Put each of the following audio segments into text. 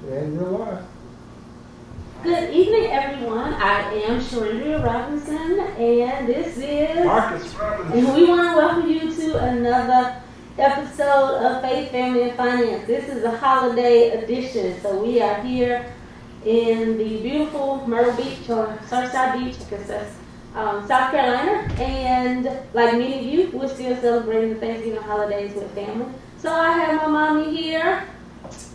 And you're live. Good evening, everyone. I am Sharindria Robinson, and this is Marcus Robinson. and we want to welcome you to another episode of Faith, Family, and Finance. This is a holiday edition, so we are here in the beautiful Myrtle Beach or Surfside Beach, because that's South Carolina. And like many of you, we're still celebrating the Thanksgiving holidays with family. So I have my mommy here,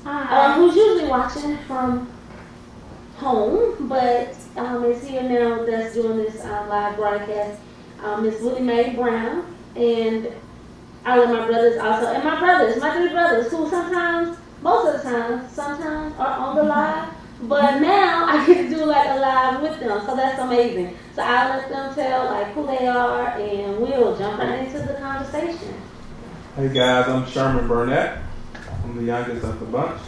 who's usually watching from home, but is here now with us doing this live broadcast. Miss Willie Mae Brown, and I let my brothers also, and my three brothers, who sometimes, most of the time, sometimes are on the live, but now I get to do like a live with them, so that's amazing. So I'll let them tell like who they are, and we'll jump right into the conversation. Hey guys, I'm Sherman Burnett. I'm the youngest of the bunch.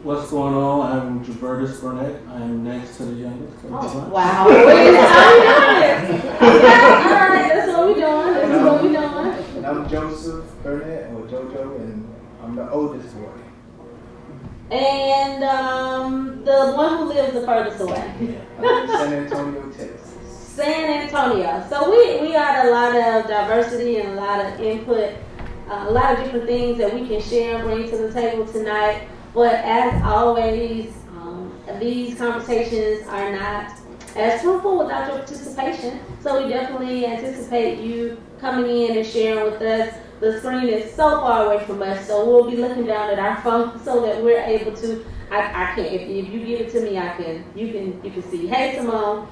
What's going on? I'm Javertis Burnett. I'm next to the youngest. Oh, wow. Wait, how we doing? Okay, all right, that's what we're doing. This is what we're doing. And I'm Joseph Burnett, or JoJo, and I'm the oldest boy. And the one who lives the furthest away. San Antonio, Texas. San Antonio. So we got a lot of diversity and a lot of input, a lot of different things that we can share and bring to the table tonight. But as always, these conversations are not as fruitful without your participation. So we definitely anticipate you coming in and sharing with us. The screen is so far away from us, so we'll be looking down at our phone so that we're able to. I can, if you give it to me, you can see. Hey Simone,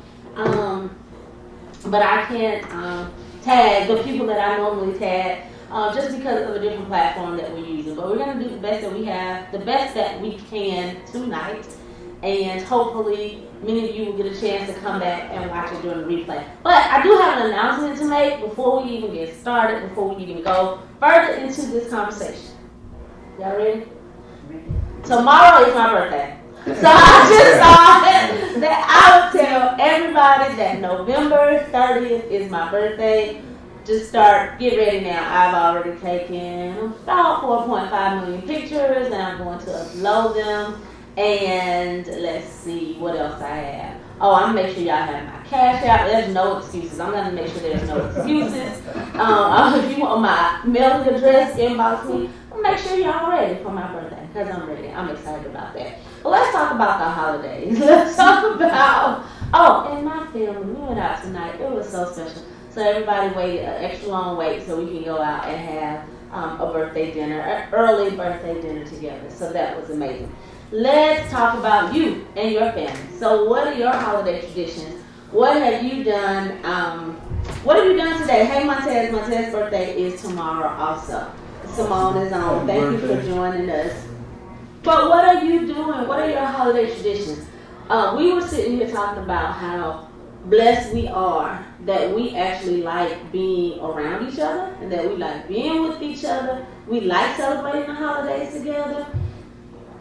but I can't tag the people that I normally tag. Just because of a different platform that we're using. But we're going to do the best that we have, the best that we can tonight. And hopefully many of you will get a chance to come back and watch it during the replay. But I do have an announcement to make before we even get started, before we even go further into this conversation. Y'all ready? Tomorrow is my birthday. So I just thought that I would tell everybody that November 30th is my birthday. Just get ready now. I've already taken about 4.5 million pictures, and I'm going to upload them. And let's see what else I have. Oh, I'm gonna make sure y'all have my cash out. There's no excuses. I'm gonna make sure there's no excuses. If you want my mailing address, inbox me. Make sure y'all ready for my birthday, because I'm ready. I'm excited about that. But let's talk about the holidays. Let's talk about, and my family. We went out tonight. It was so special. So everybody waited an extra long wait so we can go out and have a birthday dinner, an early birthday dinner together. So that was amazing. Let's talk about you and your family. So what are your holiday traditions? What have you done? What have you done today? Hey Montez, Montez's birthday is tomorrow also. Simone is on. Thank you for joining us. But what are you doing? What are your holiday traditions? We were sitting here talking about how blessed we are that we actually like being around each other and that we like being with each other. We like celebrating the holidays together.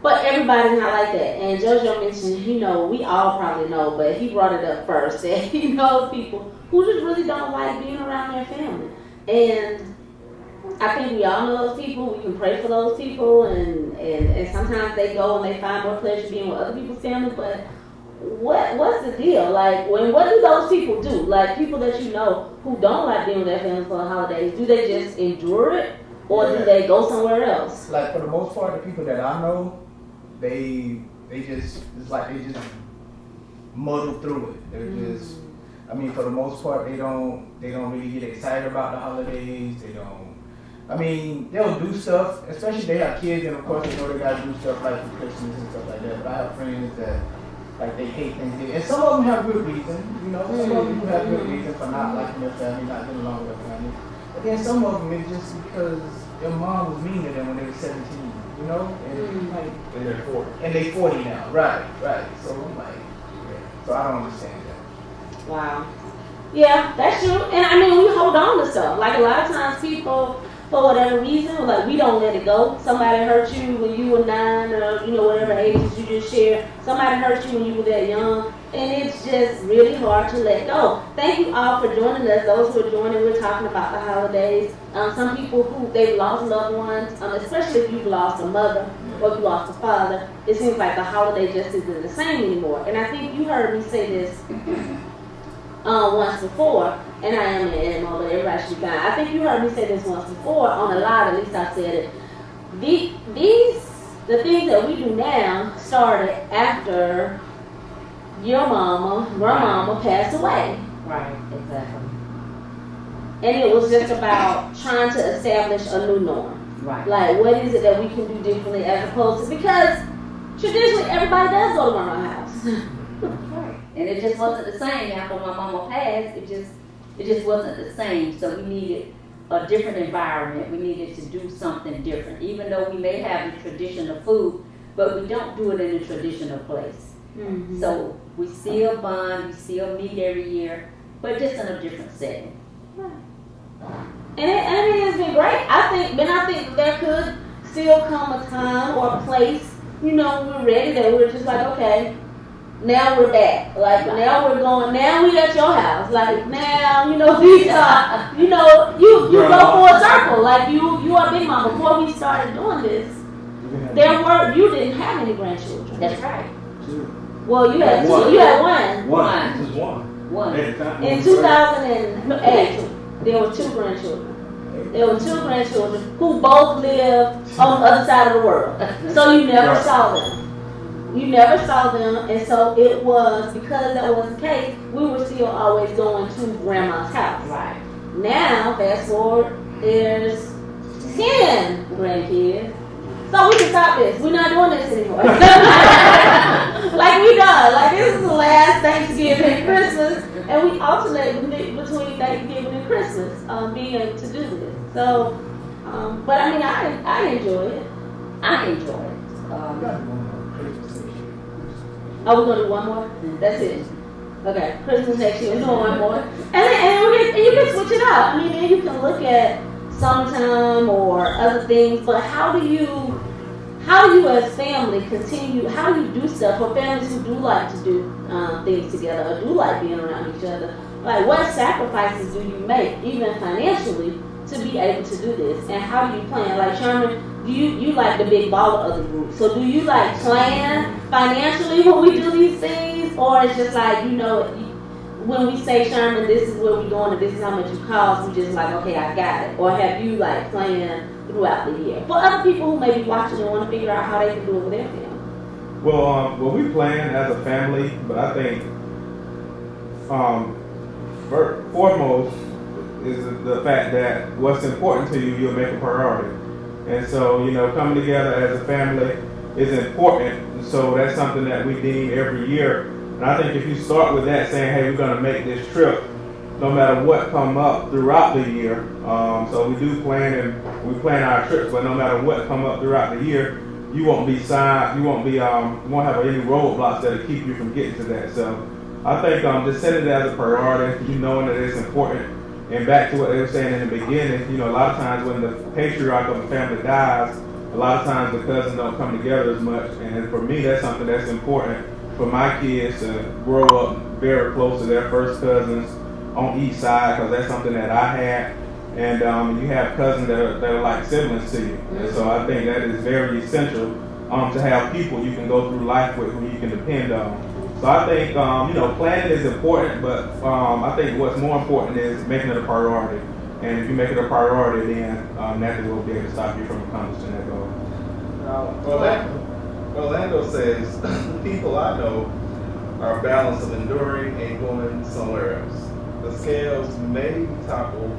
But everybody's not like that. And JoJo mentioned, we all probably know, but he brought it up first, that he knows people who just really don't like being around their family. And I think we all know those people. We can pray for those people, and sometimes they go and they find more pleasure being with other people's family, but what's the deal? Like, what do those people do? Like, people that you know who don't like being with their families for the holidays, do they just endure it, or do they go somewhere else? Like, for the most part, the people that I know, they just muddle through it. They're just, for the most part, they don't really get excited about the holidays. They'll do stuff, especially if they have kids, and of course they know they gotta do stuff like for Christmas and stuff like that. But I have friends that they hate Thanksgiving, and some of them have good reason. Some of people have good reason for not liking their family, not getting along with their family. But then some of them it's just because their mom was mean to them when they were 17. And they're 40. And they 40 now. Right. So so I don't understand that. Wow. Yeah, that's true. And we hold on to stuff. Like, a lot of times people, for whatever reason, like, we don't let it go. Somebody hurt you when you were 9 or, whatever ages you just shared. Somebody hurt you when you were that young. And it's just really hard to let go. Thank you all for joining us. Those who are joining, we're talking about the holidays. Some people who they've lost loved ones, especially if you've lost a mother or you lost a father, it seems like the holiday just isn't the same anymore. And I think you heard me say this once before, and I am an animal, but everybody should be fine. I think you heard me say this once before on a live, at least I said it. The things that we do now started after your mama, grandmama passed away. Right, exactly. And it was just about trying to establish a new norm. Right. Like, what is it that we can do differently as opposed to, because traditionally everybody does go to grandma's house. Right. And it just wasn't the same after my mama passed. It just wasn't the same. So we needed a different environment. We needed to do something different. Even though we may have the traditional food, but we don't do it in a traditional place. Mm-hmm. So we still bond, we still meet every year, but just in a different setting. And I mean, it's been great. I think that there could still come a time or a place, when we're ready, that we're just like, okay, now we're back. Like, now we're going, now we at your house. Like, now, these are, you go full circle. Like, you are Big Mama. Before we started doing this, you didn't have any grandchildren. That's right. Well, you had two. You had one. One. Just one. One. In 2008, there were two grandchildren. There were two grandchildren who both lived on the other side of the world. So you never saw them. You never saw them, and so it was, because that was the case, we were still always going to grandma's house. Right. Now, fast forward, there's 10 grandkids. So we can stop this. We're not doing this anymore. Like, we done. Like, this is the last Thanksgiving and Christmas, and we alternate between Thanksgiving and Christmas, being able to do this. So, but I mean, I enjoy it. I enjoy it. Oh, we're gonna do one more? That's it. Okay, Christmas next year, we're doing one more. And you can switch it out. I mean, then you can look at summertime or other things, but how do you as family continue, how do you do stuff for families who do like to do things together or do like being around each other? Like, what sacrifices do you make, even financially, to be able to do this? And how do you plan? Like, Sherman, you like the big baller of the group. So do you like plan financially when we do these things? Or it's just like, when we say, Sherman, this is where we're going and this is how much it costs, we just like, okay, I got it? Or have you like planned throughout the year? For other people who may be watching and want to figure out how they can do it with their family. Well, we plan as a family, but I think foremost is the fact that what's important to you, you'll make a priority. And so, coming together as a family is important. So that's something that we deem every year. And I think if you start with that, saying, hey, we're going to make this trip, no matter what come up throughout the year. So we do plan, and we plan our trips, but no matter what come up throughout the year, you won't be signed, you won't have any roadblocks that'll keep you from getting to that. So I think just setting it as a priority, knowing that it's important. And back to what they were saying in the beginning, a lot of times when the patriarch of a family dies, a lot of times the cousins don't come together as much. And for me, that's something that's important for my kids to grow up very close to their first cousins on each side, because that's something that I had. And you have cousins that are like siblings to you. And so I think that is very essential to have people you can go through life with who you can depend on. So I think, planning is important, but I think what's more important is making it a priority. And if you make it a priority, then nothing will be able to stop you from accomplishing that goal. Orlando says, the people I know are a balance of enduring and going somewhere else. The scales may be toppled,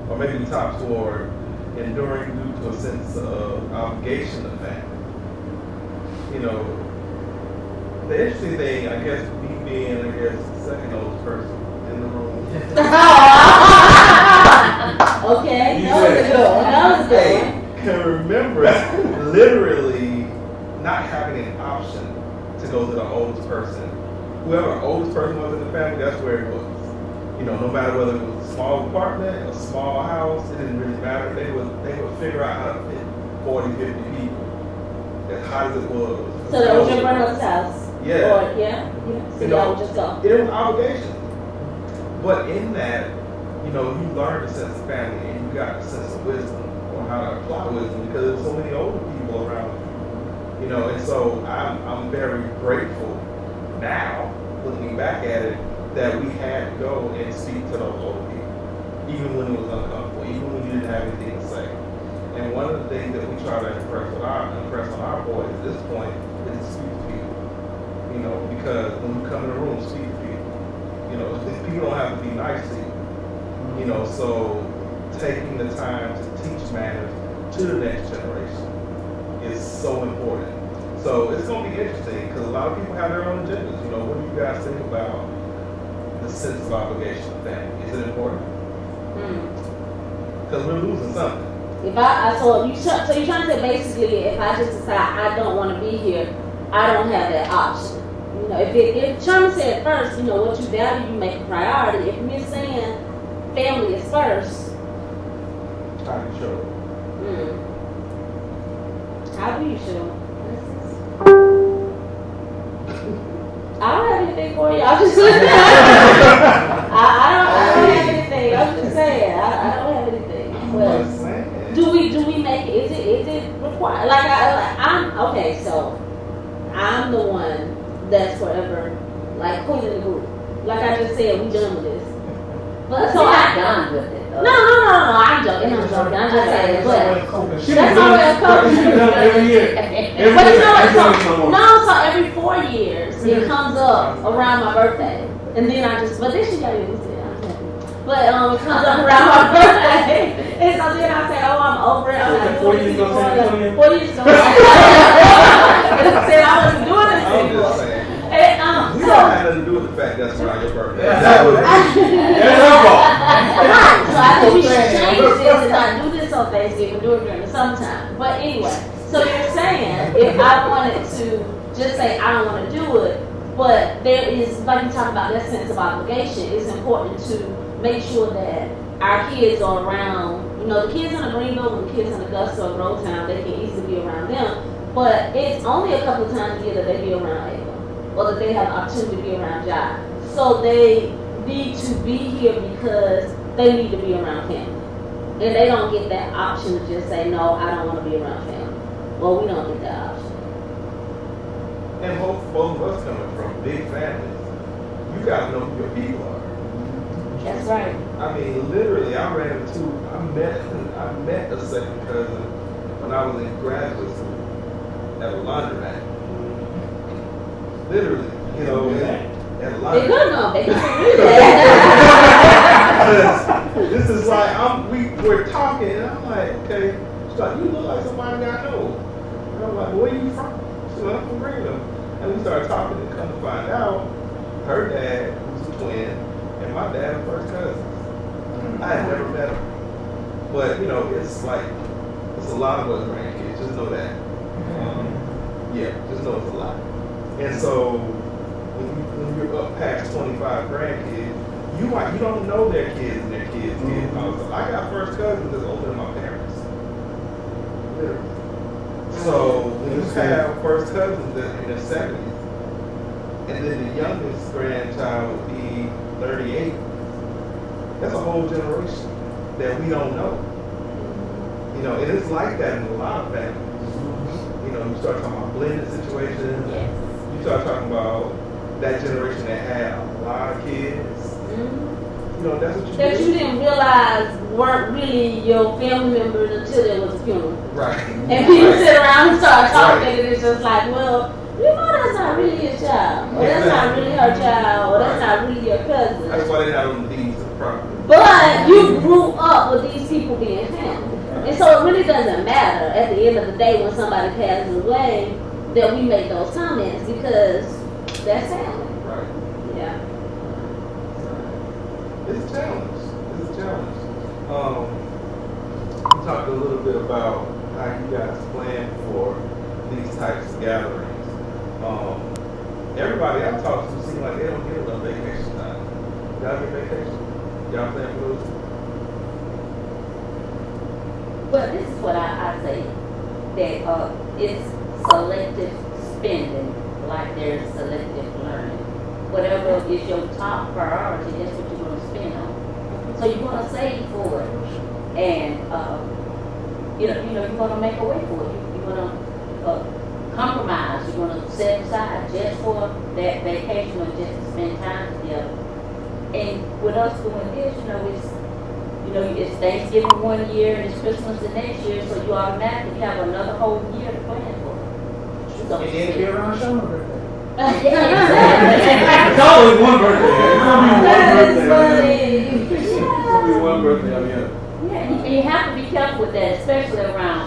or maybe top toward enduring due to a sense of obligation to family. The interesting thing, I guess, me being, the second oldest person in the room. Okay, that was good. Can remember literally not having an option to go to the oldest person. Whoever the oldest person was in the family, that's where it was. No matter whether it was a small apartment, a small house, it didn't really matter. They would figure out how to fit 40, 50 people, as hot as it was. So that was your grandmother's house? Yeah. So y'all would just go? It was obligation. But in that, you learned a sense of family, and you got a sense of wisdom on how to apply wisdom, because there were so many older people around You know, and so I'm very grateful now, looking back at it, that we had to go and speak to those older people, even when it was uncomfortable, even when you didn't have anything to say. And one of the things that we try to impress on our boys at this point is to speak to people. You know, because when you come in the room, speak to people. You know, people don't have to be nice to you. You know, so taking the time to teach manners to the next generation is so important. So it's going to be interesting because a lot of people have their own agendas. You know, what do you guys think about the sense of obligation of family? Is it important? Because we're losing something. So you're trying to say basically, if I just decide I don't want to be here, I don't have that option. You know, if Sherman said first, you know, what you value, you make a priority. If you're saying family is first, How do you show it? how do you show? I don't have anything for you. I'm just I don't have anything. I'm just saying I don't have anything. But do we make it? Is it required? I'm okay. So I'm the one that's forever like queen of the group. Like I just said, we done with this. But so I'm done with it. No, I'm joking. I'm just saying. But that's done how it goes. every year. But you know what? So every 4 years it comes up around my birthday, and then but this year y'all didn't say I'm happy. But it comes up around my birthday, and so then I say, oh, I'm over it. I'm not 4 doing years this ago, anymore. 2020? 4 years ago. I said I wasn't doing this I'm anymore. just saying. And, We so don't have nothing to do with the fact that's around your birthday. Yeah. That was That's her fault. Right, so I think we should change this and not do this on Thanksgiving, do it during the summertime. But anyway, so you're saying if I wanted to just say I don't want to do it, but there is, like you talk about that sense of obligation, it's important to make sure that our kids are around, you know, the kids in the Greenville and the kids in Augusta or Grovetown, they can easily be around them. But it's only a couple of times a year that they be around Ava, or that they have the opportunity to be around Jai. So they need to be here because they need to be around family. And they don't get that option to just say, no, I don't want to be around family. Well, we don't get that option. And both of us coming from big families, you gotta know who your people are. That's right. I mean, literally, I met a second cousin when I was in graduate school at a laundromat. Literally, you know, at a They laundromat. could know. They could read that. This is like we're talking, and I'm like, okay. She's like, you look like somebody I know. And I'm like, where you from? She's like, I'm from Greenville. And we started talking, and come to find out, her dad was a twin, and my dad was first cousins. I had never met him, but you know, it's a lot of us grandkids. Just know that. Yeah, just know it's a lot. And so when you're up past 25 grandkids, you don't know their kids and their kids' kids. I got first cousins that's older than my parents. Literally. So when you have first cousins in their 70s, and then the youngest grandchild would be 38, that's a whole generation that we don't know. You know, and it's like that in a lot of families. You know, you start talking about blended situations. Yes. You start talking about that generation that had a lot of kids. You know, that's what you That you didn't realize weren't really your family members until there was a funeral. Right. And people Right. sit around and start talking, Right. and it's just like, well, you know that's not really your child, or that's not really her child, or that's not really your cousin. That's why they not on the deeds of the property. But you grew up with these people being family. And so it really doesn't matter at the end of the day when somebody passes away that we make those comments because that's family. Right. Yeah. It's a challenge. It's a challenge. We talked a little bit about how you guys plan for these types of gatherings. Everybody I've talked to seems like they don't get enough vacation time. Y'all get vacation? Y'all plan for those? Well, this is what I say, that it's selective spending, like there's selective learning. Whatever is your top priority, that's what you're going to spend on. So you're going to save for it, and you're going to make a way for it. You're going to compromise. You're gonna set aside just for that vacation or just to spend time together. And with us doing this, it's Thanksgiving one year and it's Christmas the next year, so you automatically have another whole year to plan for. So And then be around Shonda's birthday. It's always one birthday. It's gonna be one That is birthday. funny. It's gonna be one birthday every year. Yeah, and you have to be careful with that, especially around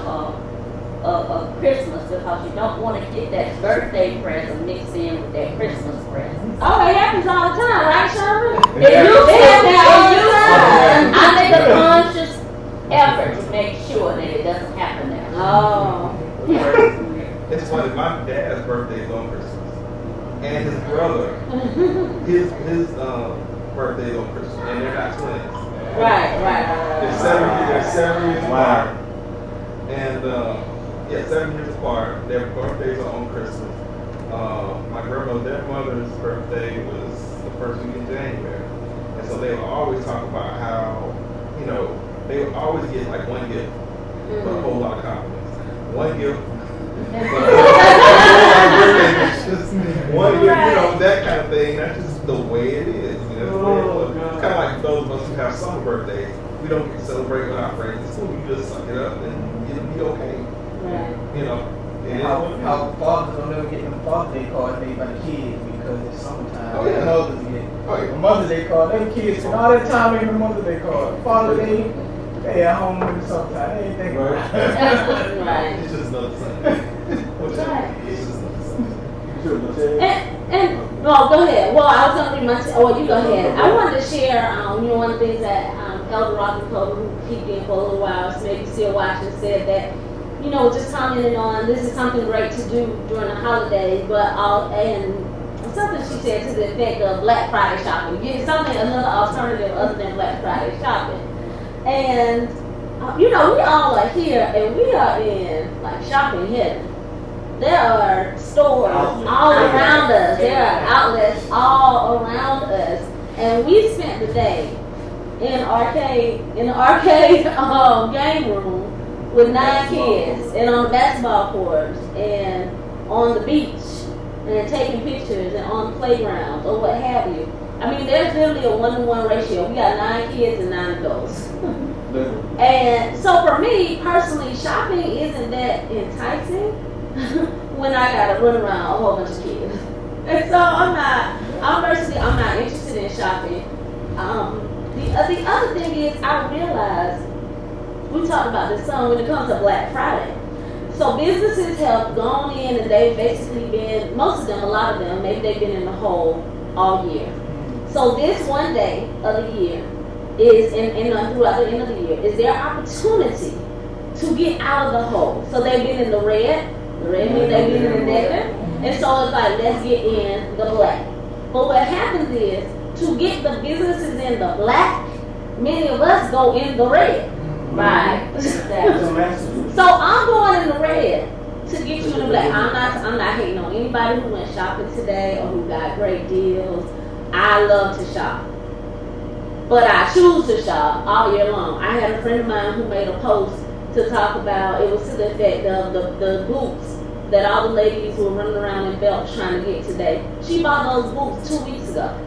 Christmas, because you don't want to get that birthday present mixed in with that Christmas present. Oh, it happens all the time, right, Sherman? It happens all the time. I make a conscious effort to make sure that it doesn't happen there. Oh. It's funny, my dad's birthday is on Christmas. And his brother, his birthday is on Christmas. And they're not twins. Right. They're 7 years apart. And 7 years apart. Their birthdays are on Christmas. My grandmother, their mother's birthday was the first week in January. And so they would always talk about how, they would always get like one gift for a whole lot of compliments. One gift. One gift, that kind of thing. That's just the way it is. It's kind of like those of us who have summer birthdays. We don't get to celebrate with our friends. It's cool. You just suck it up and it'll be okay. Right. And how fathers don't ever get them Father's Day cards made by the kids because it's summertime. Oh, yeah. Mothers get Oh, yeah. Mother's Day card. Them kids spend all that time making the Mother's Day card. Father's Day, they at home in the summertime. They ain't thinking about it. Right. It's just another thing. It's just another thing. Well, go ahead. Well, I was going to read my, you go ahead. I wanted to share, one of the things that Elder Rock and Cole, who peeped in for a little while, so maybe still watching, said that, just commenting on this is something great to do during the holidays, and something she said to the effect of Black Friday shopping. Get another alternative other than Black Friday shopping. And, we all are here and we are in like shopping heaven. There are stores all around us. There are outlets all around us. And we spent the day in the arcade game room with 9 kids and on the basketball courts and on the beach and taking pictures and on the playgrounds or what have you. I mean, there's literally a 1-to-1 ratio. We got 9 kids and 9 adults. And so for me personally, shopping isn't that enticing when I gotta run around a whole bunch of kids. And so I'm not interested in shopping. The other thing is I realized, we talked about this some when it comes to Black Friday. So businesses have gone in and they've basically been, most of them, a lot of them, maybe they've been in the hole all year. So this one day of the year is, throughout the end of the year, is their opportunity to get out of the hole. So they've been in the red. The red means they've been in the negative. And so it's like, let's get in the black. But what happens is, to get the businesses in the black, many of us go in the red. Right. So I'm going in the red to get you in the black. I'm not hating on anybody who went shopping today or who got great deals. I love to shop. But I choose to shop all year long. I had a friend of mine who made a post to talk about, it was to the effect of the boots that all the ladies were running around in belts trying to get today. She bought those boots 2 weeks ago.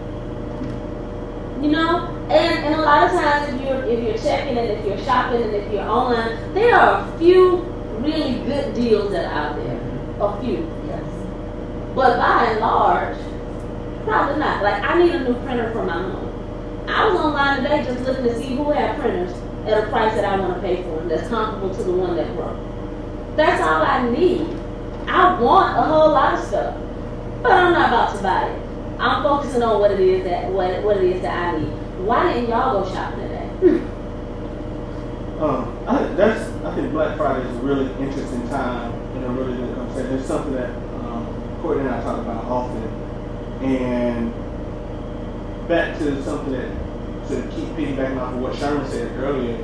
And a lot of times if you're checking and if you're shopping and if you're online, there are a few really good deals that are out there. A few, yes. But by and large, probably not. Like, I need a new printer for my home. I was online today just looking to see who had printers at a price that I want to pay for and that's comparable to the one that broke. That's all I need. I want a whole lot of stuff, but I'm not about to buy it. I'm focusing on what it is that I need. Why didn't y'all go shopping today? I think Black Friday is a really interesting time and a really good conversation. It's something that Courtney and I talk about often. And back to something that, to keep piggybacking off of what Sherman said earlier,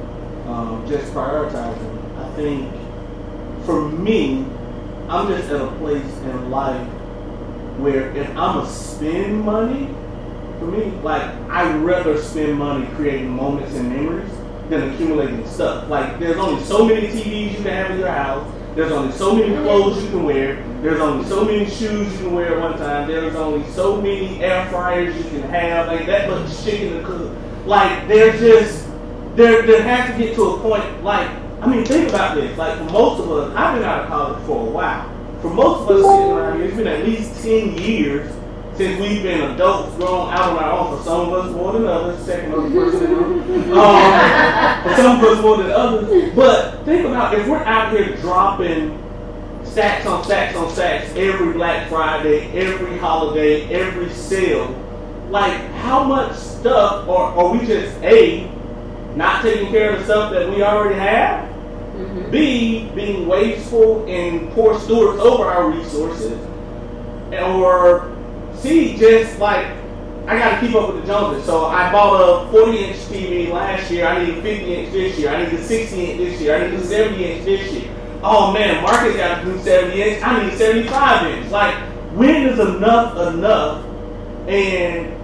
just prioritizing. I think for me, I'm just at a place in life where if I'm going to spend money, for me, like, I'd rather spend money creating moments and memories than accumulating stuff. Like, there's only so many TVs you can have in your house. There's only so many clothes you can wear. There's only so many shoes you can wear at one time. There's only so many air fryers you can have. Like that much chicken to cook. Like there has to get to a point. Like I mean, think about this. Like for most of us, I've been out of college for a while. For most of us sitting around here, it's been at least 10 years since we've been adults, grown out on our own. For some of us more than others, second or person in the room. For some of us more than others. But think about if we're out here dropping stacks on stacks on stacks every Black Friday, every holiday, every sale. Like how much stuff are we just A, not taking care of the stuff that we already have? Mm-hmm. B, being wasteful and poor stewards over our resources? Or C, just like, I gotta keep up with the Joneses. So I bought a 40-inch TV last year. I need a 50-inch this year. I need a 60-inch this year. I need a 70-inch this year. Oh man, Marcus got to do 70-inch. I need 75-inch. Like, when is enough enough? And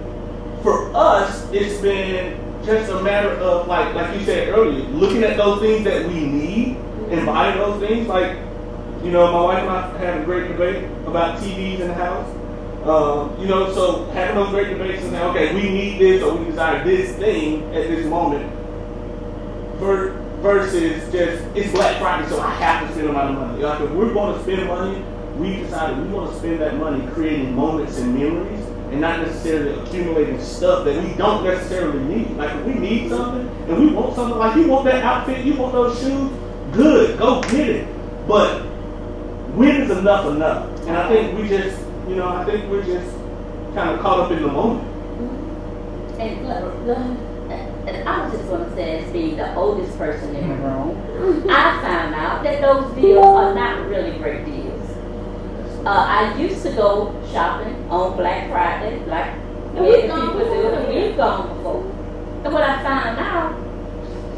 for us, it's been just a matter of like you said earlier, looking at those things that we need and buying those things. Like, you know, my wife and I had a great debate about TVs in the house. So having those great debates and saying, okay, we need this or we desire this thing at this moment versus just, it's Black Friday, so I have to spend a lot of money. Like if we're going to spend money, we decided we want to spend that money creating moments and memories and not necessarily accumulating stuff that we don't necessarily need. Like if we need something and we want something, like you want that outfit, you want those shoes, good, go get it. But when is enough enough? And I think we just, we're just kind of caught up in the moment. And I was just going to say, as being the oldest person in the room, I found out that those deals are not really great deals. I used to go shopping on Black Friday, like many people do, and we've gone before. And what I found out,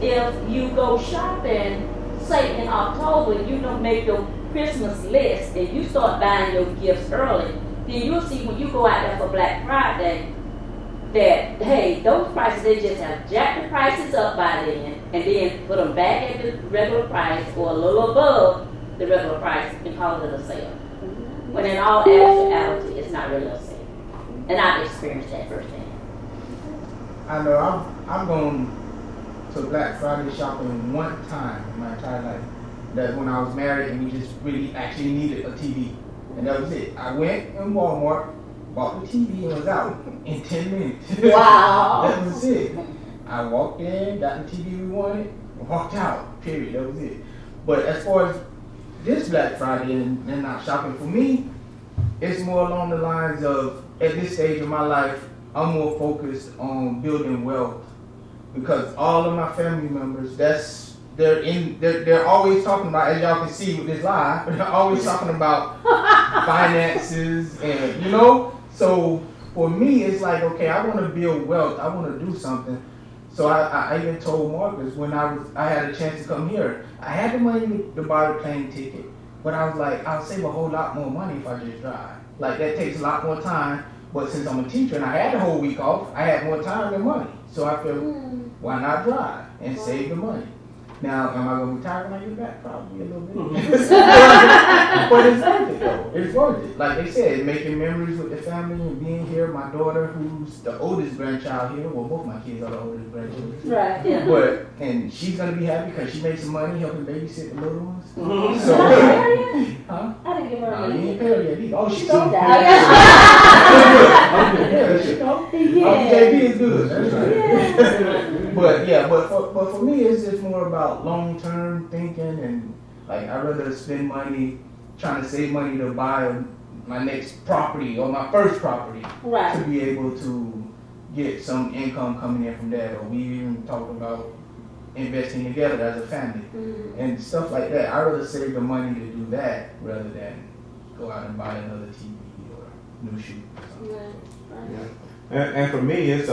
if you go shopping, say in October, you don't make your Christmas list and you start buying your gifts early, then you'll see when you go out there for Black Friday that, hey, those prices, they just have jacked the prices up by then and then put them back at the regular price or a little above the regular price and call it a sale. When in all actuality, it's not really a sale. And I've experienced that firsthand. I know I've gone to Black Friday shopping one time in my entire life. That when I was married and we just really actually needed a TV. And that was it. I went in Walmart, bought the TV and was out in 10 minutes. Wow. That was it. I walked in, got the TV we wanted, walked out, period. That was it. But as far as this Black Friday and not shopping, for me, it's more along the lines of, at this stage of my life, I'm more focused on building wealth. Because all of my family members, they're always talking about, as y'all can see with this live, they're always talking about finances and, so for me, it's like, okay, I want to build wealth. I want to do something. So I even told Marcus when I had a chance to come here, I had the money to buy the plane ticket, but I was like, I'll save a whole lot more money if I just drive. Like that takes a lot more time, but since I'm a teacher and I had the whole week off, I had more time and money. So I figured, why not drive and save the money? Now, am I going to retire when I get back? Probably a little bit. But it's worth it, though. It's worth it. Like they said, making memories with the family and being here. My daughter, who's the oldest grandchild here, well, both my kids are the oldest grandchildren. Right, yeah. And she's going to be happy because she makes some money helping babysit the little ones. Mm-hmm. So, huh? I didn't give her money. You ain't married yet. Oh, she's old. Yeah, she know. JB is good. That's right. But for me, it's just more about long-term thinking, and like I'd rather spend money trying to save money to buy my next property or my first property, right, to be able to get some income coming in from that. Or we even talking about investing together as a family and stuff like that. I'd rather save the money to do that rather than go out and buy another TV or new shoe or something. Yeah. And for me, it's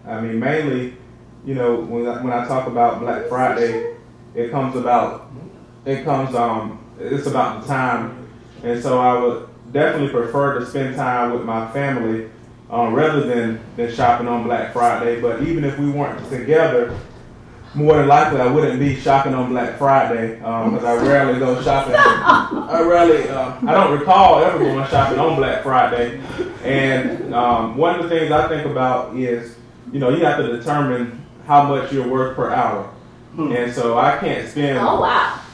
mainly, when I talk about Black Friday, it's about the time, and so I would definitely prefer to spend time with my family rather than shopping on Black Friday. But even if we weren't together, more than likely I wouldn't be shopping on Black Friday because I rarely go shopping. I don't recall ever going shopping on Black Friday. And one of the things I think about is, you have to determine how much you're worth per hour. And so I can't spend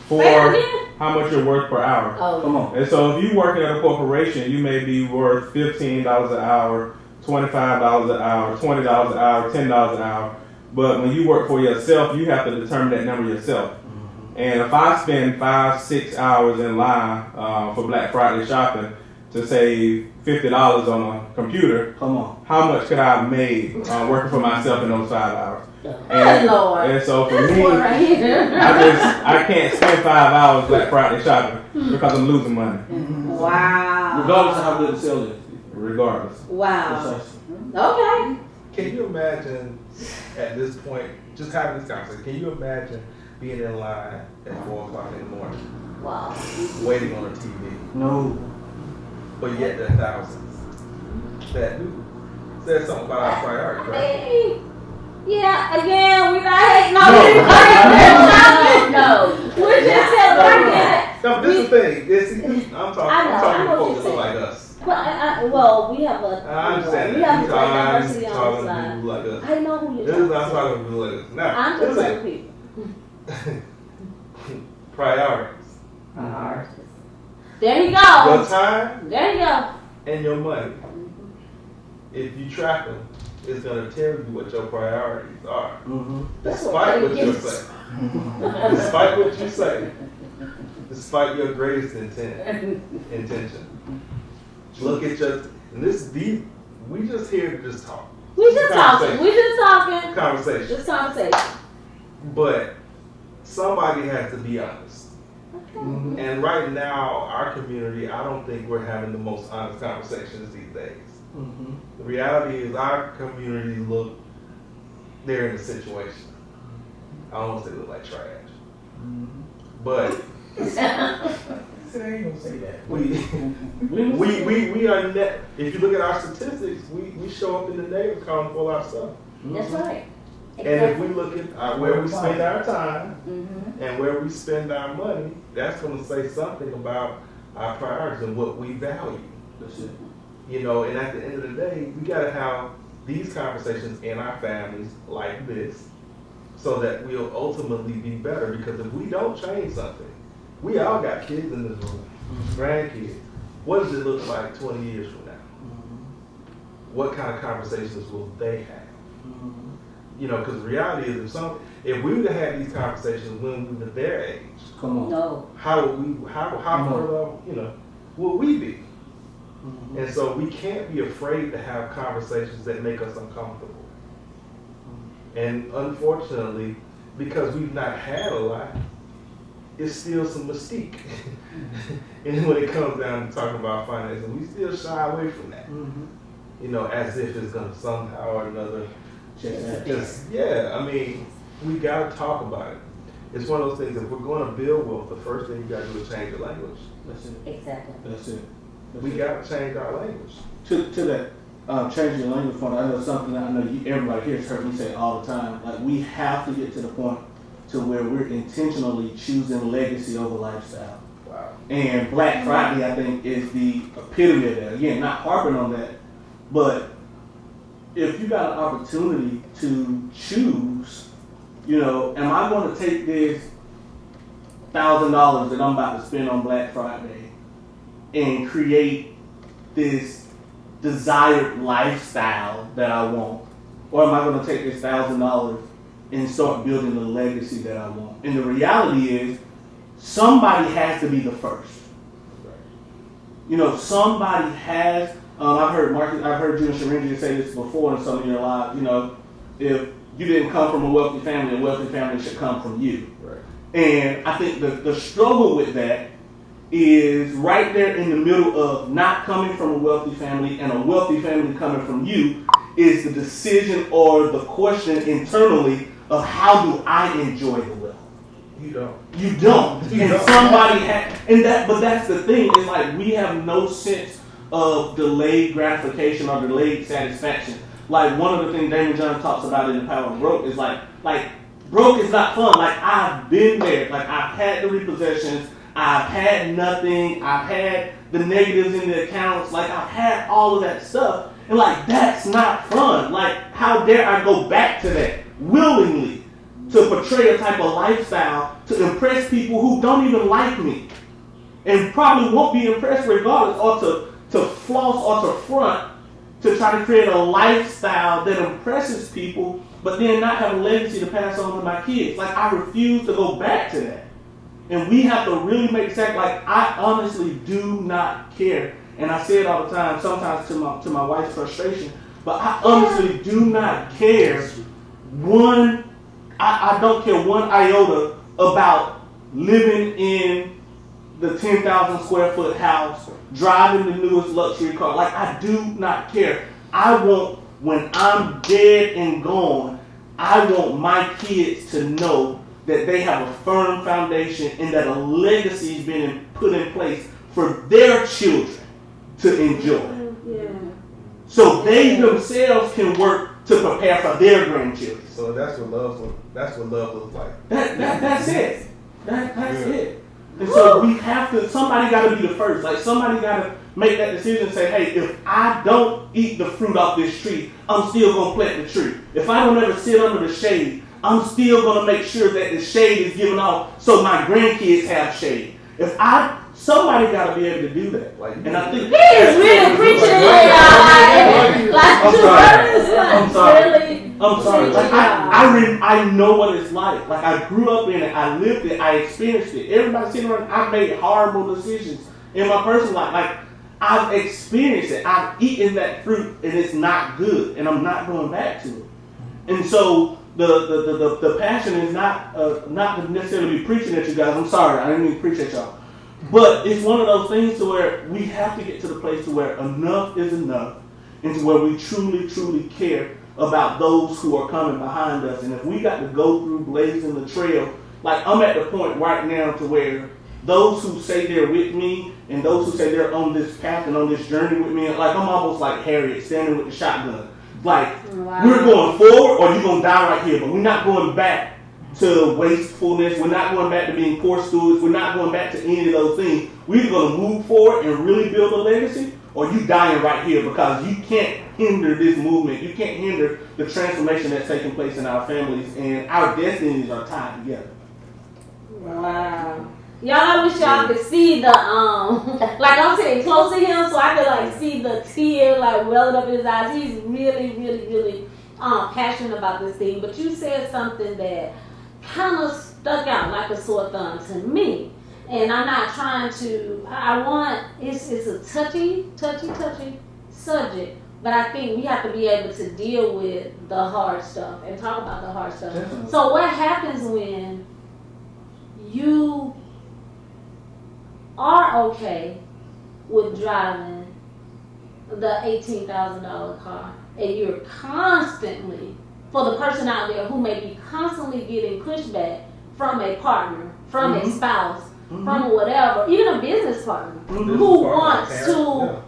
for how much you're worth per hour. Oh, Come on. And so if you working at a corporation, you may be worth $15 an hour, $25 an hour, $20 an hour, $10 an hour. But when you work for yourself, you have to determine that number yourself. And if I spend 5-6 hours in line for Black Friday shopping to save $50 on a computer, Come on. how much could I have made working for myself in those 5 hours? Good Lord. And so for This me, one right here. I can't spend 5 hours Black Friday shopping because I'm losing money. Wow. Regardless of how good the sale is. Regardless. Wow. Precisely. Okay. Can you imagine at this point, just having this conversation, can you imagine being in line at 4 o'clock in the morning, Wow. waiting on a TV, No. but yet there are thousands that do? Says something about our priorities, right? Hey. Yeah, again, we're not hating on No. anybody. No. We're just celebrating. No, this is the thing. I'm talking I know to folks what that you're look like us. Well, we have I understand we that. have a great I'm diversity on talking this to side. people like us. I know who This you're is not talking talking to people like us. to. Now, I'm just listen. telling people. Priorities. There you Your go. time There you go. and your money. If you track them, it's going to tell you what your priorities are. Mm-hmm. Despite what you Yes. say. Despite what you say. Despite your greatest intention. Look at your, and this is deep. We just here to just talk. We just talking. We just talking. Conversation. Just conversation. But somebody has to be honest. Okay. Mm-hmm. And right now, our community, I don't think we're having the most honest conversations these days. Mm-hmm. The reality is our community they're in a situation. I don't want to say look like trash. Mm-hmm. But I ain't gonna say that. we are net, if you look at our statistics, we show up in the negative column for our stuff. That's right. And if we look at where we spend our time Mm-hmm. and where we spend our money, that's going to say something about our priorities and what we value. That's it. And at the end of the day, we got to have these conversations in our families like this so that we'll ultimately be better. Because if we don't change something, we all got kids in this room, grandkids. What does it look like 20 years from now? What kind of conversations will they have? Because the reality is, if we would have had these conversations when we were their age, Come on. No. how further, would we be? Mm-hmm. And so we can't be afraid to have conversations that make us uncomfortable. And unfortunately, because we've not had a lot, it's still some mystique. And when it comes down to talking about finances, we still shy away from that. As if it's going to somehow or another we got to talk about it. It's one of those things, if we're going to build wealth, the first thing you got to do is change your language. That's it. Exactly. That's it. We got to change our language. To that changing your language point, I know something that I know everybody here has heard me say all the time. Like, we have to get to the point to where we're intentionally choosing legacy over lifestyle. Wow. And Black Friday, I think, is the epitome of that. Again, not harping on that, but if you got an opportunity to choose, am I going to take this $1,000 that I'm about to spend on Black Friday and create this desired lifestyle that I want? Or am I going to take this $1,000 and start building the legacy that I want? And the reality is, somebody has to be the first. Somebody has. I've heard you and Sharinja say this before in some of your lives. If you didn't come from a wealthy family should come from you. Right. And I think the struggle with that is right there in the middle of not coming from a wealthy family and a wealthy family coming from you is the decision or the question internally of how do I enjoy the wealth? You don't. You don't. And somebody but that's the thing. It's like we have no sense of delayed gratification or delayed satisfaction. Like one of the things Damon John talks about in The Power of Broke is like broke is not fun. Like, I've been there. Like, I've had the repossessions. I've had nothing. I've had the negatives in the accounts. Like, I've had all of that stuff. And, like, that's not fun. Like, how dare I go back to that willingly to portray a type of lifestyle to impress people who don't even like me and probably won't be impressed regardless, or to floss or to front to try to create a lifestyle that impresses people, but then not have a legacy to pass on to my kids. Like, I refuse to go back to that. And we have to really make exact, like, I honestly do not care. And I say it all the time, sometimes to my wife's frustration, but I honestly do not care I don't care one iota about living in the 10,000 square foot house, driving the newest luxury car. Like, I do not care. I want, when I'm dead and gone, I want my kids to know that they have a firm foundation and that a legacy has been put in place for their children to enjoy. Yeah. So they themselves can work to prepare for their grandchildren. So that's what love looks like. That's it. That's it. And so we have to, somebody got to be the first. Like, somebody got to make that decision and say, hey, if I don't eat the fruit off this tree, I'm still going to plant the tree. If I don't ever sit under the shade, I'm still going to make sure that the shade is given off so my grandkids have shade. Somebody got to be able to do that. Like, and I think he is really preaching I'm sorry. Like, I know what it's like. Like, I grew up in it. I lived it. I experienced it. Everybody sitting around, I made horrible decisions in my personal life. Like, I've experienced it. I've eaten that fruit, and it's not good, and I'm not going back to it. And so the passion is not to necessarily be preaching at you guys. I'm sorry. I didn't mean to preach at y'all. But it's one of those things to where we have to get to the place to where enough is enough, and to where we truly, truly care about those who are coming behind us. And if we got to go through blazing the trail, like, I'm at the point right now to where those who say they're with me and those who say they're on this path and on this journey with me, like, I'm almost like Harriet standing with the shotgun. Like, we're going forward or you're going to die right here, but we're not going back to wastefulness. We're not going back to being poor stewards. We're not going back to any of those things. We're either going to move forward and really build a legacy, or you dying right here, because you can't hinder this movement. You can't hinder the transformation that's taking place in our families, and our destinies are tied together. Wow. Y'all, I wish y'all could see the like, I'm sitting close to him, so I could like see the tear like welling up in his eyes. He's really, really, really passionate about this thing. But you said something that kind of stuck out like a sore thumb to me. And I'm not trying to, it's a touchy subject, but I think we have to be able to deal with the hard stuff and talk about the hard stuff. Definitely. So what happens when you are okay with driving the $18,000 car and you're constantly, for the person out there who may be constantly getting pushback from a partner, from a spouse, from whatever, even a business partner who wants to,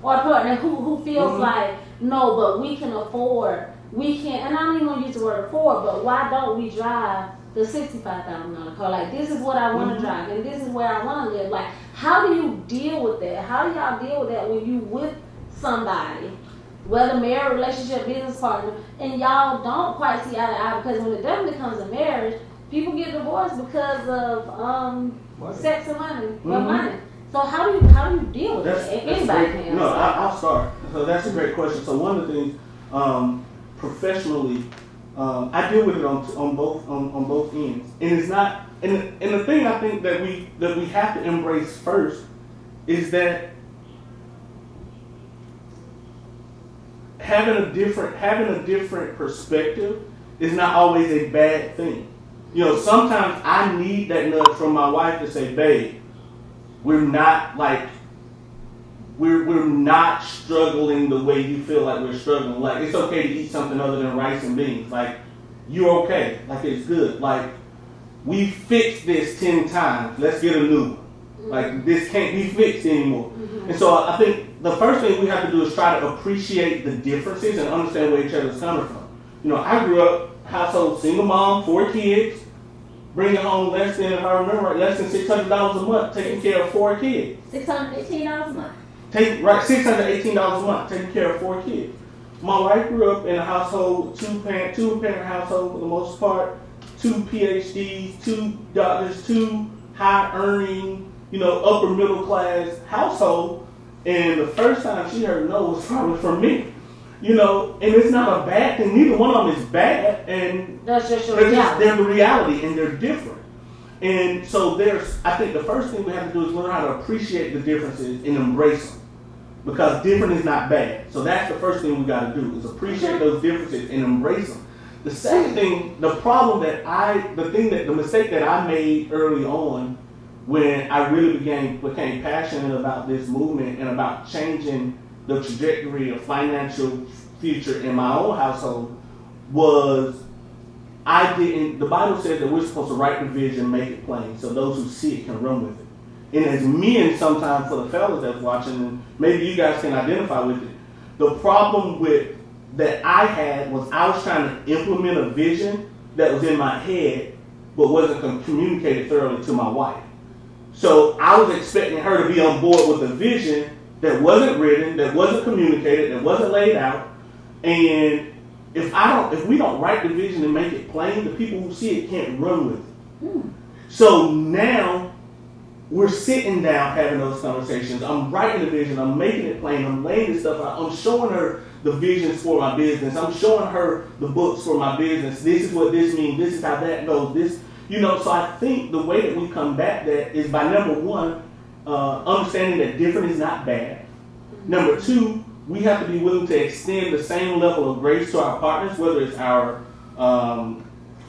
or a partner who feels like, no, but we can afford, and I don't even want to use the word afford, but why don't we drive the $65,000 car? Like, this is what I want to drive, and this is where I want to live. Like, how do you deal with that? How do y'all deal with that when you with somebody, whether married, relationship, business partner, and y'all don't quite see eye to eye? Because when it definitely comes to marriage, people get divorced because of sex and money, money. So how do you deal with that? If anybody can. No, I'll start. So that's a great question. So one of the things, professionally, I deal with it on both ends, and it's not. And the thing I think that we have to embrace first is that having a different perspective is not always a bad thing. You know, sometimes I need that nudge from my wife to say, babe, we're not struggling the way you feel like we're struggling. Like, it's okay to eat something other than rice and beans. Like, you're okay. Like, it's good. Like, we fixed this 10 times. Let's get a new one. Like, this can't be fixed anymore. And so I think the first thing we have to do is try to appreciate the differences and understand where each other's coming from. You know, I grew up household, single mom, 4 kids. bringing home less than, if I remember right, less than $600 a month, taking care of 4 kids. $618 a month. $618 a month, taking care of 4 kids. My wife grew up in a household, two-parent household for the most part, 2 PhDs, 2 doctors, 2 high-earning, upper middle class household. And the first time she heard no was probably from me. And it's not a bad thing. Neither one of them is bad, and That's just your they're the reality, and they're different. And so I think the first thing we have to do is learn how to appreciate the differences and embrace them. Because different is not bad. So that's the first thing we got to do is appreciate those differences and embrace them. The second thing, the mistake that I made early on when I really became passionate about this movement and about changing the trajectory of financial future in my own household was the Bible says that we're supposed to write the vision, make it plain, so those who see it can run with it. And as men, sometimes for the fellas that's watching, and maybe you guys can identify with it, the problem that I had was I was trying to implement a vision that was in my head, but wasn't communicated thoroughly to my wife. So I was expecting her to be on board with a vision that wasn't written, that wasn't communicated, that wasn't laid out. And if we don't write the vision and make it plain, the people who see it can't run with it. So now we're sitting down having those conversations. I'm writing the vision, I'm making it plain, I'm laying this stuff out, I'm showing her the visions for my business, I'm showing her the books for my business. This is what this means, this is how that goes, so I think the way that we combat that is by number one, understanding that different is not bad. Number two, we have to be willing to extend the same level of grace to our partners, whether it's our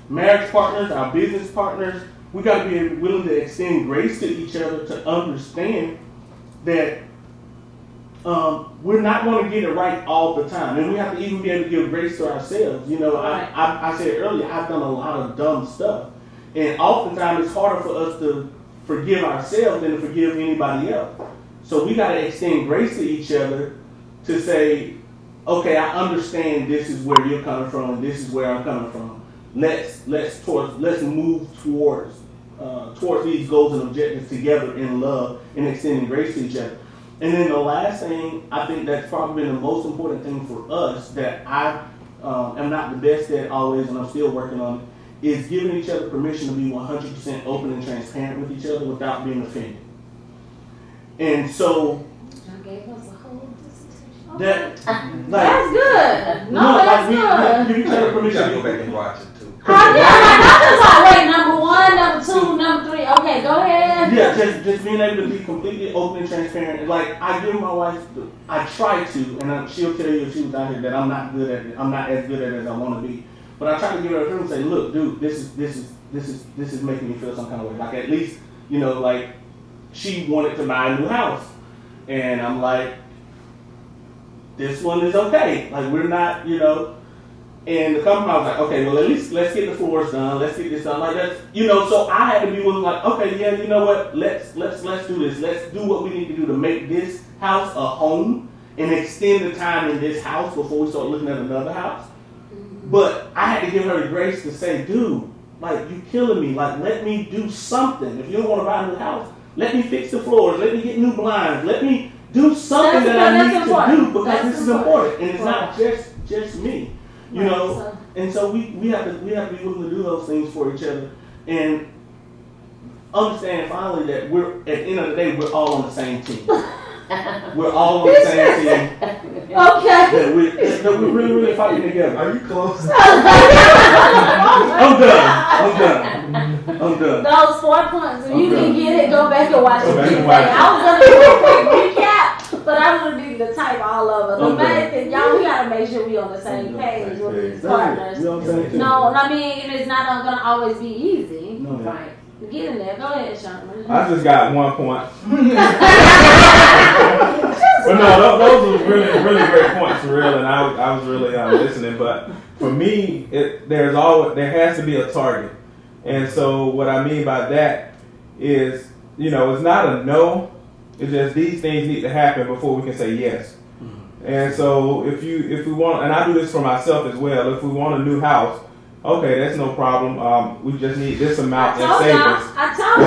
marriage partners, our business partners. We got to be willing to extend grace to each other to understand that we're not going to get it right all the time. And we have to even be able to give grace to ourselves. I said earlier, I've done a lot of dumb stuff. And oftentimes it's harder for us to forgive ourselves than to forgive anybody else. So we got to extend grace to each other to say, okay, I understand this is where you're coming from and this is where I'm coming from. Let's move towards these goals and objectives together in love and extending grace to each other. And then the last thing, I think that's probably been the most important thing for us that I am not the best at always, and I'm still working on it, is giving each other permission to be 100% open and transparent with each other without being offended. And so that's good. That's good. Give each other You permission. gotta go back and watch it too. Wait, number 1, number 2, number 3. Okay, go ahead. Yeah, just being able to be completely open and transparent. Like I give my wife, I try to, and she'll tell you if she was out here that I'm not good at it. I'm not as good at it as I want to be. But I try to give her a friend and say, look, dude, this is making me feel some kind of way. Like at least, like she wanted to buy a new house, and I'm like, this one is okay. Like we're not, And the company was like, okay, well at least let's get the floors done. Let's get this done. Like that's, So I had to be willing, like, okay, yeah, you know what? Let's do this. Let's do what we need to do to make this house a home and extend the time in this house before we start looking at another house. But I had to give her the grace to say, dude, like you killing me. Like let me do something. If you don't want to buy a new house, let me fix the floors. Let me get new blinds. Let me do something that I need to do because this is important, and it's not just me. And so we have to be willing to do those things for each other and understand finally that we're at the end of the day we're all on the same team. We're all on the same team. Okay. That we're really, really fighting together. Are you close? I'm done. Those 4 points. If you can get it, go back and watch it. I was gonna do a quick recap, but I would need to type all over. The main thing, y'all, we gotta make sure we on the same page with these partners. No, I mean it's not gonna always be easy. No, right. Get in there. Go ahead, Sean. I just got 1 point. But no, those were really, really great points for real, and I was really listening. But for me, there has to be a target, and so what I mean by that is, it's not a no. It's just these things need to happen before we can say yes. And so if we want, and I do this for myself as well. If we want a new house, okay, that's no problem. We just need this amount in I savings. told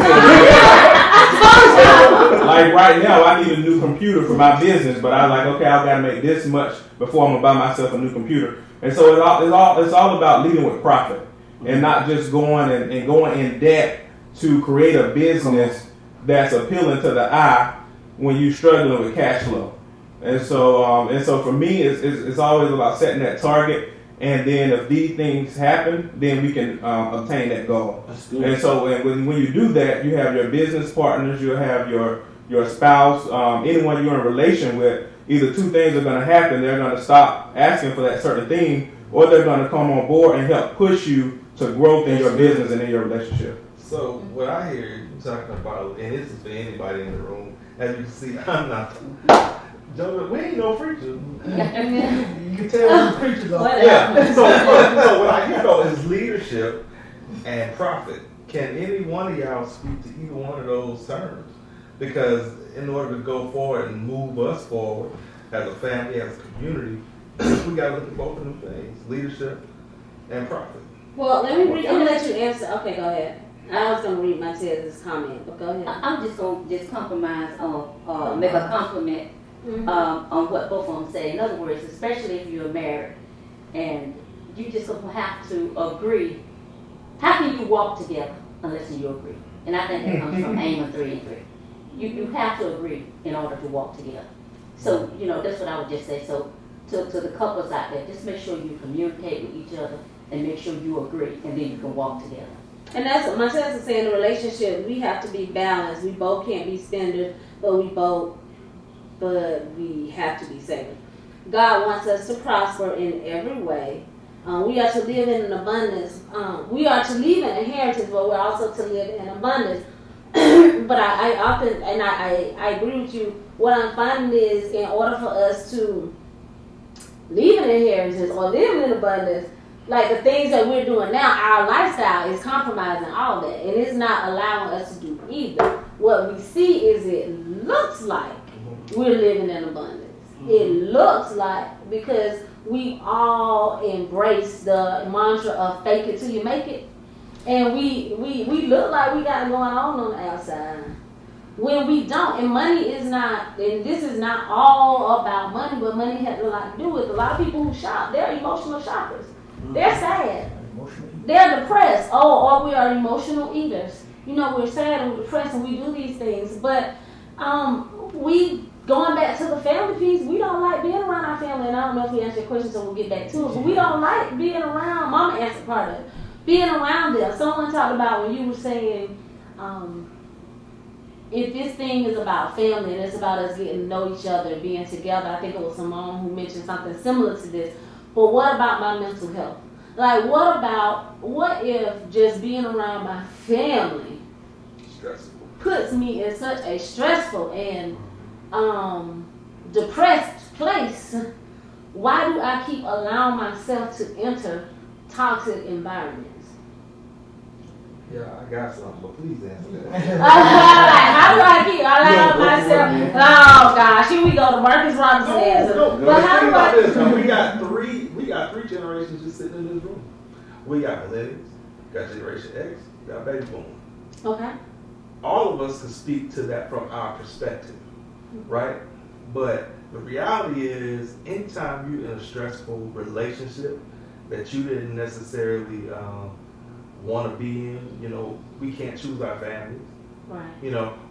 y'all. Like right now, I need a new computer for my business, but I was like, okay, I've got to make this much before I'm gonna buy myself a new computer. And so it's all about leading with profit and not just going and going in debt to create a business that's appealing to the eye when you're struggling with cash flow. And so for me, it's always about setting that target. And then if these things happen, then we can obtain that goal. That's good. And so when you do that, you have your business partners, you have your spouse, anyone you're in a relation with. Either two things are going to happen. They're going to stop asking for that certain thing, or they're going to come on board and help push you to growth in your business and in your relationship. So what I hear you talking about, and this is for anybody in the room, as you can see, I'm not. Joe, we ain't no preacher. You can tell the preachers are. Yeah. So what I hear though is leadership and profit. Can any one of y'all speak to either one of those terms? Because in order to go forward and move us forward as a family, as a community, we got to look at both of them things: leadership and profit. Well, let me read. I'm gonna let you answer. Okay, go ahead. I was gonna read Martez's comment, but go ahead. I'm just gonna compromise on, make a compliment on what both of them say. In other words, especially if you're married and you just gonna have to agree. How can you walk together unless you agree? And I think that comes from Amos 3:3. You have to agree in order to walk together. So, that's what I would just say. So to the couples out there, just make sure you communicate with each other and make sure you agree, and then you can walk together. And that's what Martez is saying. In a relationship, we have to be balanced. We both can't be spenders, but we have to be savers. God wants us to prosper in every way. We are to live in an abundance. We are to leave an inheritance, but we're also to live in abundance. But I often, and I agree with you, what I'm finding is in order for us to leave an inheritance or live in abundance, like the things that we're doing now, our lifestyle is compromising all that. And it's not allowing us to do either. What we see is it looks like we're living in abundance. It looks like, because we all embrace the mantra of fake it till you make it. And we look like we got it going on the outside. When we don't, and money is not, and this is not all about money, but money has a lot to do with it. A lot of people who shop, they're emotional shoppers. They're sad. They're depressed. Or we are emotional eaters. We're sad and we're depressed and we do these things. But we, going back to the family piece, we don't like being around our family. And I don't know if we answered your question, so we'll get back to it. But we don't like being around. Mama answered part of it. Being around them. Someone talked about when you were saying, if this thing is about family and it's about us getting to know each other and being together, I think it was Simone who mentioned something similar to this. But what about my mental health? Like, what if just being around my family puts me in such a stressful and depressed place? Why do I keep allowing myself to enter toxic environments? Yeah, I got something, but please answer that. How do I keep allowing myself? Oh gosh, here we go. The Marcus Robinson answer. But how do I? We got three generations just sitting in this room. We got millennials, got Generation X, we got baby boomers. Okay. All of us can speak to that from our perspective, right? But the reality is, anytime you're in a stressful relationship that you didn't necessarily want to be in, we can't choose our families, right?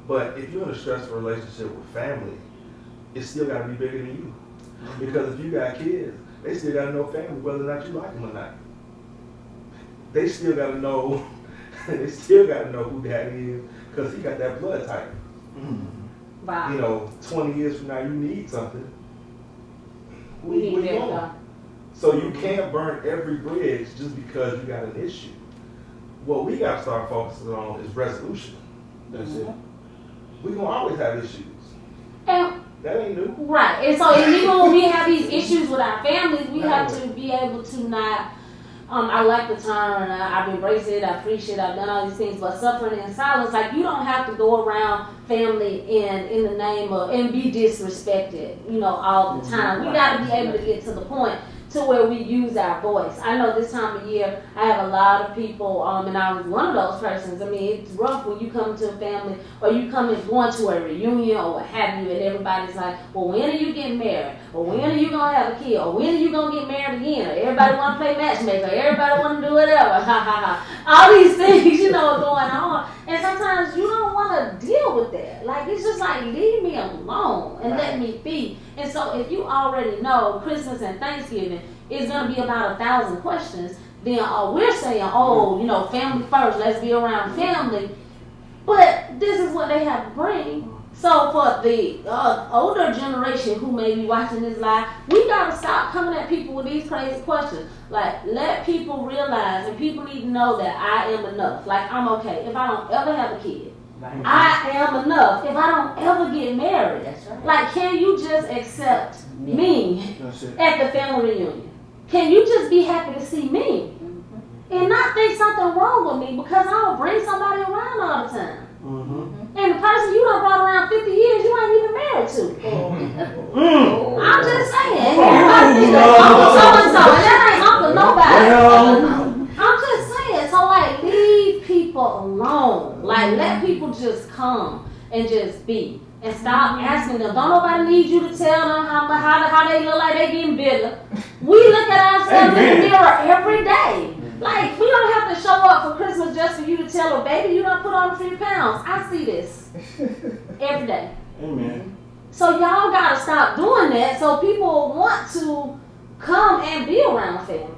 But if you're in a stressful relationship with family, it's still got to be bigger than you. Because if you got kids, they still got to know family, whether or not you like them or not. They still got to know. They still got to know who daddy is, because he got that blood type. Wow. 20 years from now, you need something. We need that. So you can't burn every bridge just because you got an issue. What we got to start focusing on is resolution. That's it. We're going to always have issues. And that ain't new. Right. And so even when we have these issues with our families, we have to be able to not, I like the term, I've embraced it, I appreciate it, I've done all these things, but suffering in silence, like you don't have to go around family in the name of, and be disrespected, all the time. We got to be able to get to the point to where we use our voice. I know this time of year, I have a lot of people, and I was one of those persons. I mean, it's rough when you come to a family or you come and going to a reunion or what have you, and everybody's like, well, when are you getting married? Or when are you going to have a kid? Or when are you going to get married again? Or everybody want to play matchmaker. Everybody want to do whatever. Ha, ha, ha. All these things, you know, are going on. And sometimes you don't want to deal with that. Like, it's just like, leave me alone and let me be. And so if you already know Christmas and Thanksgiving is going to be about 1,000 questions, then we're saying, oh, you know, family first, let's be around family. But this is what they have to bring. So for the older generation who may be watching this live, we got to stop coming at people with these crazy questions. Like, let people realize, and people need to know that I am enough. Like, I'm okay if I don't ever have a kid. I am enough if I don't ever get married. That's right. Like, can you just accept me at the family reunion? Can you just be happy to see me? And not think something wrong with me because I don't bring somebody around all the time. And the person you done brought around 50 years, you ain't even married to. I'm just saying. Everybody think that's Uncle so-and-so, and that ain't Uncle nobody. I'm just saying. So, like, leave people alone. Like, let people just come and just be. And stop asking them. Don't nobody need you to tell them how they look like they getting bigger. We look at ourselves in the mirror every day. Like, we don't have to show up for Christmas just for you to tell a baby you done put on 3 pounds. I see this every day. Amen. So y'all gotta stop doing that so people want to come and be around family.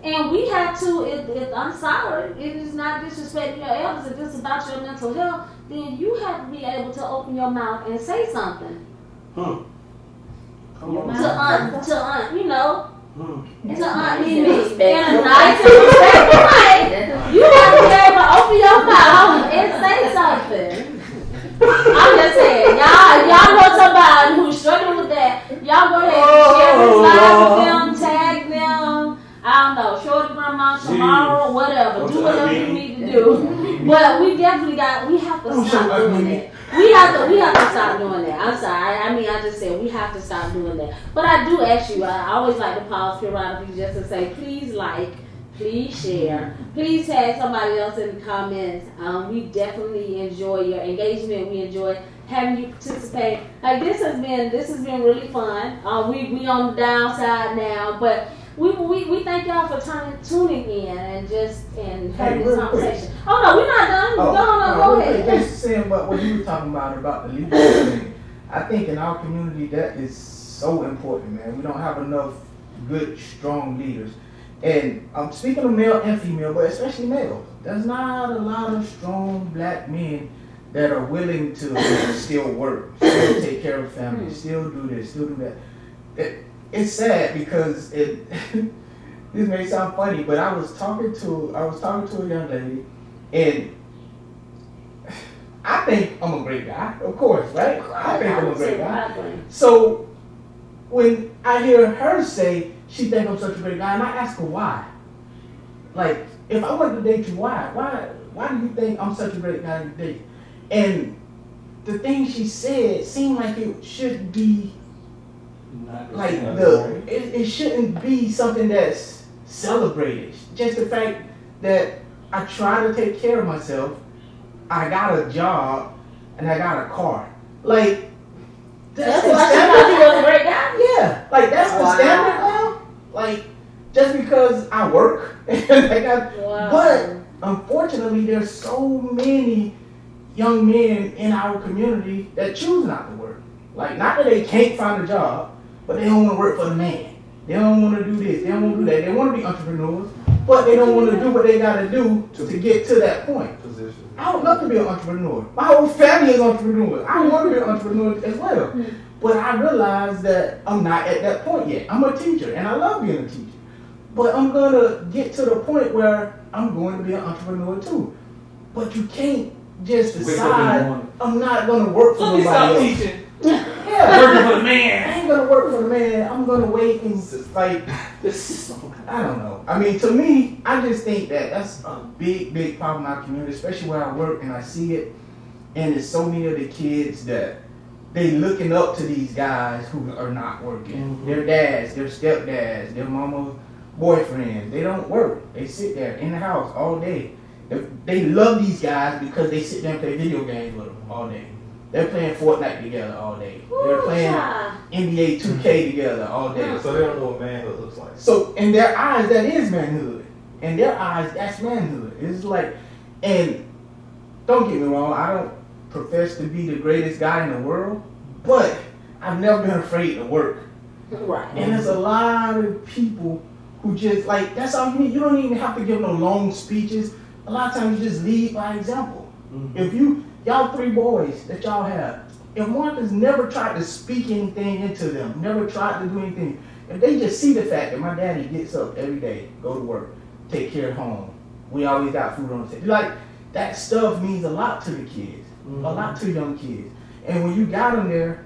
And we have to, I'm sorry, it is not disrespecting your elders, if it's about your mental health, then you have to be able to open your mouth and say something. Come on. To you know, to Aunt Mimi in a Respectful. nice and respectful way. You have to be able to open your mouth and say something. I'm just saying, y'all know somebody who's struggling with that. Y'all go ahead and share this live with them, tag them. I don't know, show the grandma tomorrow, whatever. Do whatever you need to do. But we definitely we have to stop doing that. We have to stop doing that. I'm sorry. I mean, I just said we have to stop doing that. But I do ask you, I always like to pause periodically just to say, please please share, please tag somebody else in the comments. We definitely enjoy your engagement. We enjoy having you participate. Like, this has been really fun. We on the downside now, but we thank y'all for tuning in and having this conversation. Oh no, we're not done. Go ahead. Just saying what you were talking about the leadership thing. I think in our community that is so important, man. We don't have enough good, strong leaders. And I'm speaking of male and female, but especially male. There's not a lot of strong black men that are willing to still work, still take care of family, still do this, still do that. It's sad because this may sound funny, but I was talking to a young lady, and I think I'm a great guy, of course, right? I think I'm a great guy. So when I hear her say she thinks I'm such a great guy, and I ask her why. Like, if I wanted to date you, why do you think I'm such a great guy to date? And the thing she said seemed like it should be like it shouldn't be something that's celebrated. Just the fact that I try to take care of myself, I got a job, and I got a car. Like, that's the standard. You was a great guy? Yeah, like that's the standard now. Like, just because I work, but unfortunately, there's so many young men in our community that choose not to work. Like, not that they can't find a job, but they don't want to work for the man. They don't want to do this. They don't want to do that. They want to be entrepreneurs, but they don't want to do what they got to do to get to that point. I would love to be an entrepreneur. My whole family is entrepreneurs. I want to be an entrepreneur as well. But I realize that I'm not at that point yet. I'm a teacher, and I love being a teacher. But I'm going to get to the point where I'm going to be an entrepreneur too. But you can't just decide I'm not going to work for nobody else. Teaching. Yeah. Working for the man. I ain't going to work for the man. I'm going to wait and, like, I don't know. I mean, to me, I just think that that's a big, big problem in our community, especially where I work and I see it. And there's so many of the kids that they looking up to these guys who are not working. Mhm. Their dads, their stepdads, their mama's boyfriends, they don't work. They sit there in the house all day. They love these guys because they sit there and play video games with them all day. They're playing Fortnite together all day. They're playing NBA 2K together all day. So they don't know what manhood looks like. So in their eyes, that is manhood. In their eyes, that's manhood. It's like, and don't get me wrong, I don't profess to be the greatest guy in the world, but I've never been afraid to work. Right. And there's a lot of people who just like, that's all you need. You don't even have to give no long speeches. A lot of times you just lead by example. Mhm. If y'all 3 boys that y'all have, if one has never tried to speak anything into them, never tried to do anything, if they just see the fact that my daddy gets up every day, go to work, take care of home, we always got food on the table. Like, that stuff means a lot to the kids, a lot to young kids. And when you got them there,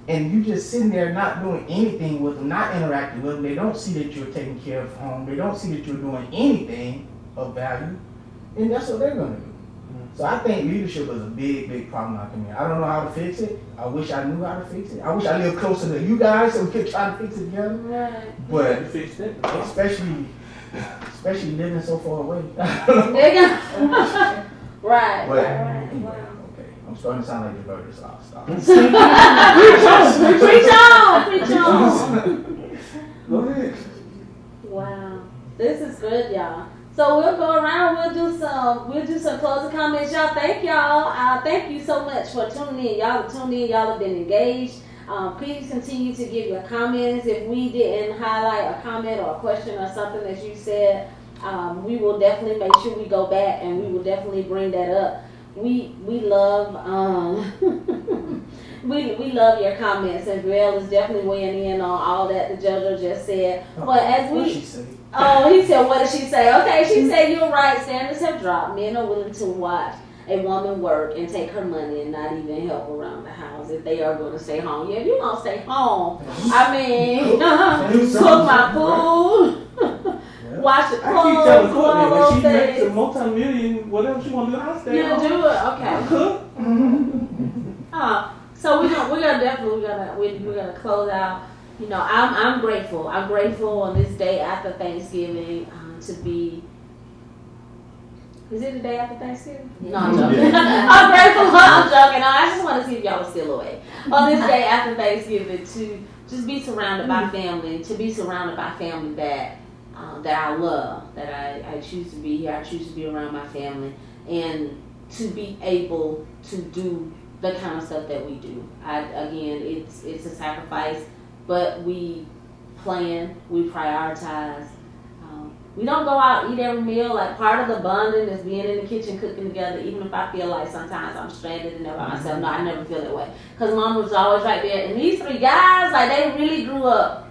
and you just sitting there not doing anything with them, not interacting with them, they don't see that you're taking care of home, they don't see that you're doing anything of value, and that's what they're gonna do. So I think leadership is a big, big problem in our community. I don't know how to fix it. I wish I knew how to fix it. I wish I lived closer to you guys so we could try to fix it together. Right. But Fix that. especially living so far away. There you go. Right. But Right. anyway, okay, I'm starting to sound like the bird. Stop. Preach on. Go ahead. Wow, this is good, y'all. So we'll go around. We'll do some closing comments, y'all. Thank y'all. Thank you so much for tuning in. Y'all have tuned in. Y'all have been engaged. Please continue to give your comments. If we didn't highlight a comment or a question or something that you said, we will definitely make sure we go back and we will definitely bring that up. We love we love your comments, and Bill is definitely weighing in on all that the JoJo just said. But as What'd we she say? Oh, he said, what did she say? Okay, she said, you're right. Standards have dropped. Men are willing to watch a woman work and take her money and not even help around the house if they are going to stay home. Yeah, if you're going to stay home, I mean, cook my food, wash the I keep clothes, telling do Courtney all when she those makes a things. multi-million, whatever she want to do, I'll stay You home. do it, okay. Cook. So we're gonna definitely we're gonna close out. You know, I'm grateful. I'm grateful on this day after Thanksgiving to be. Is it the day after Thanksgiving? No, I'm joking. I'm grateful. I'm joking. I just want to see if y'all are still awake on this day after Thanksgiving to just be surrounded by family, to be surrounded by family that I love, that I choose to be here. I choose to be around my family, and to be able to do the kind of stuff that we do. Again, it's a sacrifice, but we plan, we prioritize. We don't go out eat every meal. Like, part of the bonding is being in the kitchen cooking together. Even if I feel like sometimes I'm stranded and there by myself, no, I never feel that way. Cause Mom was always right there. And these 3 guys, like, they really grew up.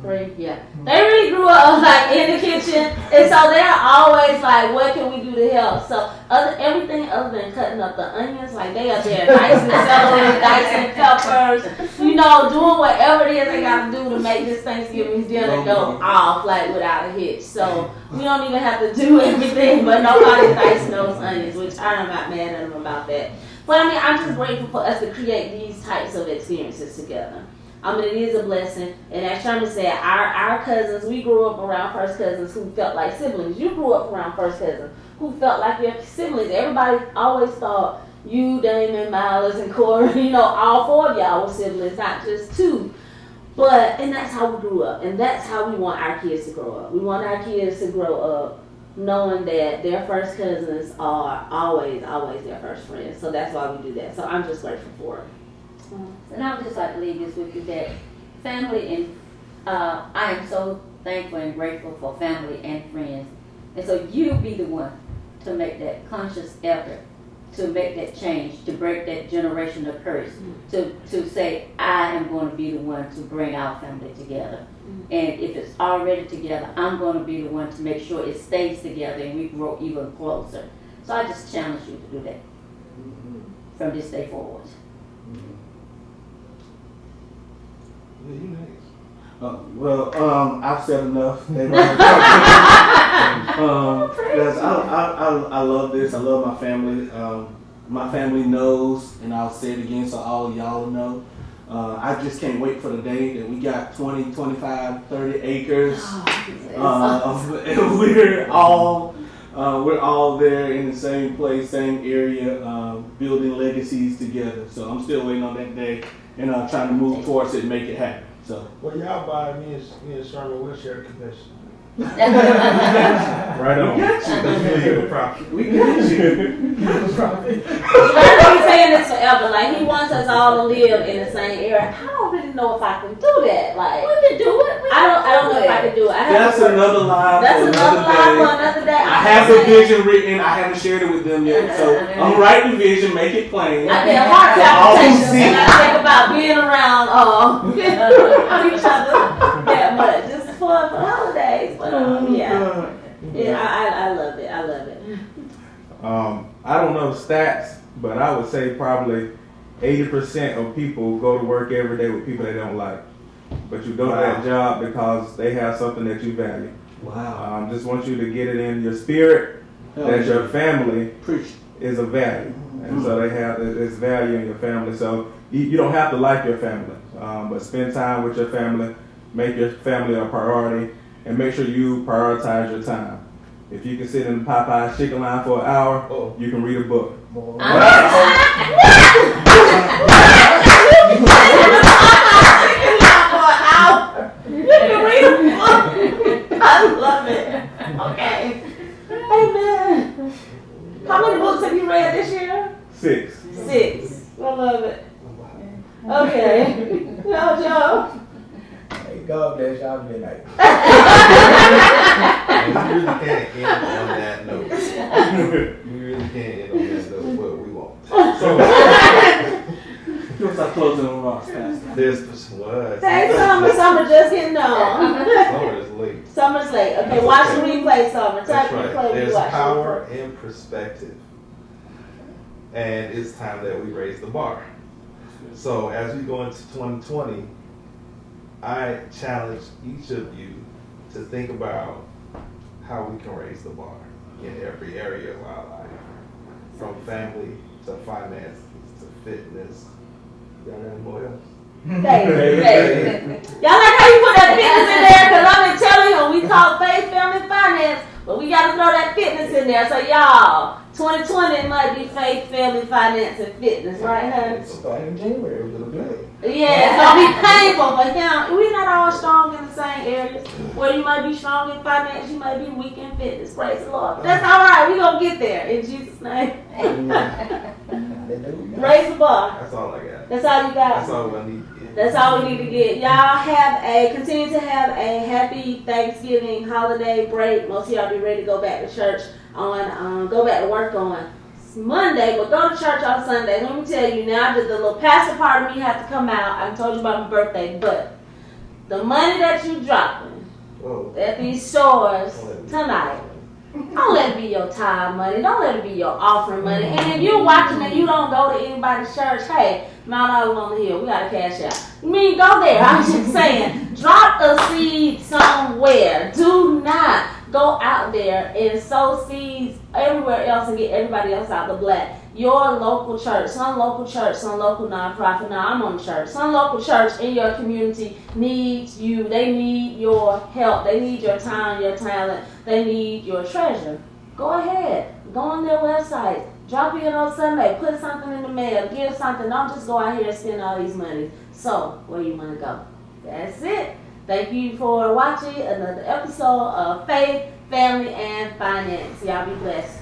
3, yeah. They really grew up like in the kitchen, and so they're always like, "What can we do to help?" So everything other than cutting up the onions, like, they are there dicing celery, dicing peppers, you know, doing whatever it is they got to do to make this Thanksgiving dinner go off like without a hitch. So we don't even have to do everything, but nobody's dicing those onions, which I'm not mad at them about that. But I mean, I'm just grateful for us to create these types of experiences together. I mean, it is a blessing. And as Sherman said, our cousins, we grew up around first cousins who felt like siblings. You grew up around first cousins who felt like your siblings. Everybody always thought you, Damon, Miles, and Corey, you know, all 4 of y'all were siblings, not just 2. And that's how we grew up. And that's how we want our kids to grow up. We want our kids to grow up knowing that their first cousins are always, always their first friends. So that's why we do that. So I'm just grateful for it. And I would just like to leave this with you, that family and I am so thankful and grateful for family and friends. And so you be the one to make that conscious effort, to make that change, to break that generational curse, to say, I am going to be the one to bring our family together. And if it's already together, I'm going to be the one to make sure it stays together and we grow even closer. So I just challenge you to do that from this day forward. Yeah, you next. I've said enough. Yes, I love this. I love my family. my family knows, and I'll say it again so all of y'all know. I just can't wait for the day that we got 20, 25, 30 acres. And we're all there in the same place, same area, building legacies together. So I'm still waiting on that day and trying to move towards it and make it happen. So. Well, y'all buy me and Sherman, we'll share the commission. Right on. We got you. Legal property. We got you. I've been saying this forever. Like, he wants us all to live in the same area. I don't really know if I can do that. Like, We can do it. I don't know if I can do it. That's another line That's for another line for day. another day. I have the vision written. I haven't shared it with them yet. So I'm writing the vision, make it plain. I get a heart all who palpitation see when I think about being around each other that much. Just for holidays. But I love it. I love it. I don't know the stats, but I would say probably 80% of people go to work every day with people they don't like. But you go to that job because they have something that you value. Wow. Just want you to get it in your spirit that your family is a value. And so they have this value in your family. So you don't have to like your family, but spend time with your family, make your family a priority, and make sure you prioritize your time. If you can sit in the Popeye's chicken line for an hour, you can read a book. I love it. Okay. Amen. How many books have you read this year? 6. 6. I love it. Okay. No, Joe. Hey, God bless y'all midnight. We really can't end on that note. We really can't end on that note, but we won't. So, Feels like closing remarks, Pastor. there's what? Hey, Summer just getting on. Summer is late. Summer's late. Okay, watch the replay, Summer. That's Type right. replay. There's Watch power in perspective. And it's time that we raise the bar. So as we go into 2020, I challenge each of you to think about how we can raise the bar in every area of our life. From family to finances to fitness. Y'all got any more else? Faith. Y'all like how you put that fitness in there? Because I've been telling you, we talk faith, family, finance, but we got to throw that fitness in there. So y'all, 2020 might be faith, family, finance, and fitness, right, honey? Starting in January, a little bit. Yeah, it's going to be painful for him. We're not all strong in the same areas. Where you might be strong in finance, you might be weak in fitness. Praise the Lord. That's all right. We're going to get there in Jesus' name. Raise the bar. That's all I got. That's all you got. That's all I need to get. That's all we need to get. Y'all continue to have a happy Thanksgiving holiday break. Most of y'all be ready to go back to church go back to work on Monday, but go to church on Sunday. Let me tell you now, just the little pastor part of me has to come out. I told you about my birthday, but the money that you dropping at these stores tonight, don't let it be your time money. Don't let it be your offering money. And if you're watching and you don't go to anybody's church, hey, Mt.Olive on the hill, we got to cash out. You mean go there? I'm just saying, drop a seed somewhere. Do not go out there and sow seeds everywhere else and get everybody else out the black. Your local church, some local nonprofit. Now I'm on church. Some local church in your community needs you. They need your help. They need your time, your talent. They need your treasure. Go ahead. Go on their website. Drop in on Sunday. Put something in the mail. Give something. Don't just go out here and spend all these money. So, where you want to go? That's it. Thank you for watching another episode of Faith, Family, and Finance. Y'all be blessed.